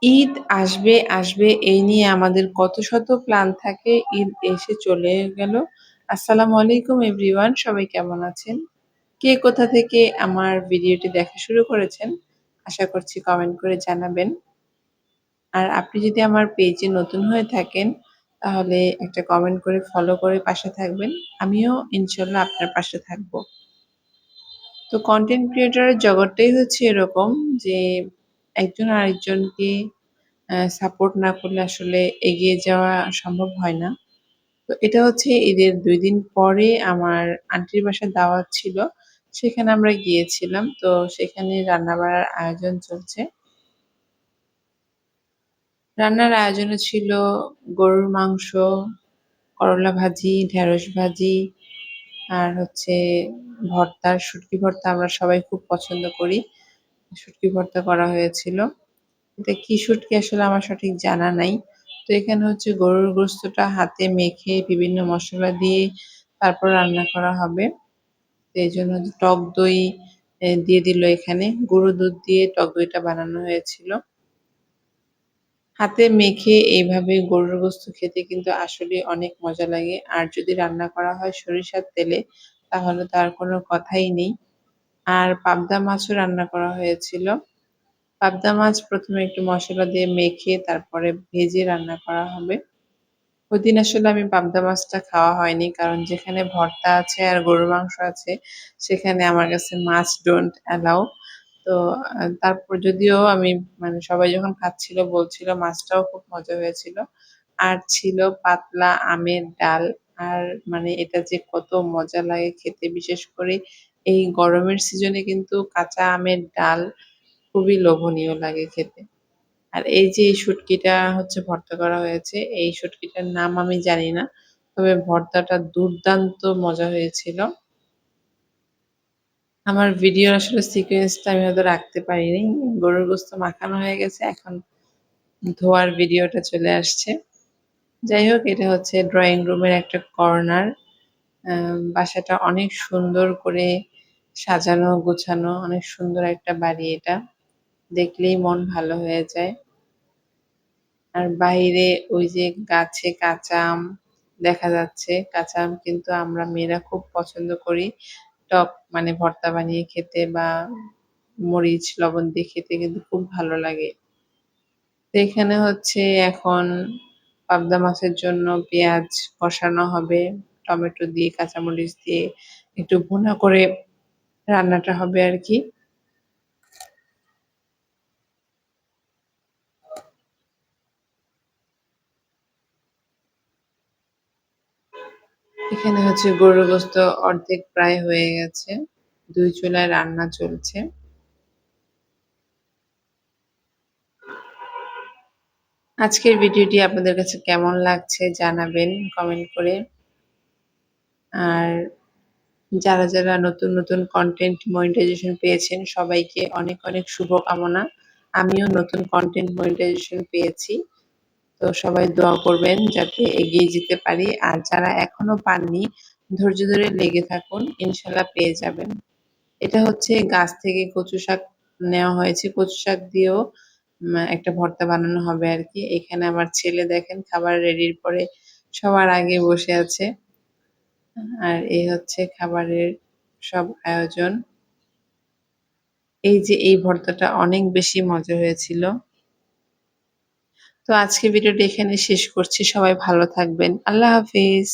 ঈদ আসবে, আসবে এই নিয়ে আমাদের কত শত প্ল্যান থাকে। ঈদ এসে চলে গেল। আসসালামু আলাইকুম এভরিওয়ান, সবাই কেমন আছেন? কে কোথা থেকে আমার ভিডিওটি দেখা শুরু করেছেন? আশা করছি কমেন্ট করে জানাবেন। আর আপনি যদি আমার পেজে নতুন হয়ে থাকেন তাহলে একটা কমেন্ট করে ফলো করে পাশে থাকবেন। আমিও ইনশাল্লাহ আপনার পাশে থাকবো। তো কনটেন্ট ক্রিয়েটরের জগৎটাই হচ্ছে এরকম যে একজন আরেকজনকে সাপোর্ট না করলে আসলে এগিয়ে যাওয়া সম্ভব হয় না। তো এটা হচ্ছে ঈদের ২ দিন পরে আমার আন্টির বাসায় দাওয়াত ছিল। সেখানে আমরা গিয়েছিলাম। তো সেখানে রান্না-বাড়ার আয়োজন চলছে। রান্নার আয়োজনে ছিল গরুর মাংস, করলা ভাজি, ঢেঁড়স ভাজি, আর হচ্ছে ভর্তা, শুটকি ভর্তা আমরা সবাই খুব পছন্দ করি। শুটকি ভর্তা করা হয়েছিল। এটা কি শুটকি আসলে আমার সঠিক জানা নাই। তো এখানে হচ্ছে গরুর গোশতটা হাতে মেখে বিভিন্ন মসলা দিয়ে তারপর রান্না করা হবে। তো এইজন্য টক দই দিয়ে দিল এখানে। গুঁড়ো দুধ দিয়ে টক দইটা বানানো হয়েছিল। হাতে মেখে এইভাবে গরুর গোশত খেতে কিন্তু আসলেই অনেক মজা লাগে। আর যদি রান্না করা হয় সরিষার তেলে তাহলে তো আর কোনো কথাই নেই। আর পাবদা মাছও রান্না করা হয়েছিল। পাবদা মাছ ১ম এ একটু মসলা দিয়ে মেখে তারপরে ভেজে রান্না করা হবে। ওইদিন আসলে আমি পাবদা মাছটা খাওয়া হয়নি। কারণ যেখানে ভর্তা আছে আর গরুর মাংস আছে সেখানে আমার কাছে মাছ ডোন্ট অ্যালাও। তো তারপর যদিও আমি মানে সবাই যখন খাচ্ছিল বলছিল মাছটাও খুব মজা হয়েছিল। আর ছিল পাতলা আমের ডাল। আর মানে এটা যে কত মজা লাগে খেতে, বিশেষ করে এই গরমের সিজনে কিন্তু কাঁচা আমের ডাল খুবই লোভনীয় লাগে খেতে। আর এই যে এই শুটকিটা হচ্ছে ভর্তা করা হয়েছে, এই শুটকিটার নাম আমি জানি না। তবে ভর্তাটা দুর্দান্ত মজা হয়েছিল। আমার ভিডিওর আসলে সিকোয়েন্সটা আমি হয়তো রাখতে পারিনি। গরুর গোশত মাখানো হয়ে গেছে। এখন ধোয়ার ভিডিওটা চলে আসছে। যাই হোক, এটা হচ্ছে ড্রয়িং রুমের একটা কর্নার। বাসাটা অনেক সুন্দর করে সাজানো গোছানো, অনেক সুন্দর একটা বাড়ি এটা। দেখলেই মন ভালো হয়ে যায়। আর বাইরে ওই যে গাছে কাঁচা আম দেখা যাচ্ছে। কাঁচা আম কিন্তু আমরা মেয়েরা খুব পছন্দ করি। টক মানে ভর্তা বানিয়ে খেতে বা মরিচ, লবণ দিয়ে খেতে কিন্তু খুব ভালো লাগে। তো এখানে হচ্ছে এখন পাবদা মাছের জন্য পেঁয়াজ কষানো হবে। টমেটো দিয়ে, কাঁচামরিচ দিয়ে একটু ভুনা করে রান্নাটা হবে আরকি। এখানে হচ্ছে গরুর গোশত অর্ধেক প্রায় হয়ে গেছে। ২ চুলায় রান্না চলছে। আজকের ভিডিওটি আপনাদের কাছে কেমন লাগছে জানাবেন কমেন্ট করে। আর যারা নতুন কনটেন্ট মনিটাইজেশন পেয়েছেন সবাইকে অনেক অনেক শুভকামনা। আমিও নতুন কনটেন্ট মনিটাইজেশন পেয়েছি। তো সবাই দোয়া করবেন যাতে এগিয়ে যেতে পারি। আর যারা এখনো পাননি ধৈর্য ধরে লেগে থাকুন, ইনশাল্লাহ পেয়ে যাবেন। এটা হচ্ছে গাছ থেকে কচু শাক নেওয়া হয়েছে। কচু শাক দিয়েও একটা ভর্তা বানানো হবে আরকি। এখানে আমার ছেলে দেখেন খাবার রেডির পরে সবার আগে বসে আছে। আর এই হচ্ছে খাবারের সব আয়োজন। এই যে এই ভর্তাটা অনেক বেশি মজা হয়েছিল। তো আজকের ভিডিওটা এখানে শেষ করছি। সবাই ভালো থাকবেন। আল্লাহ হাফিজ।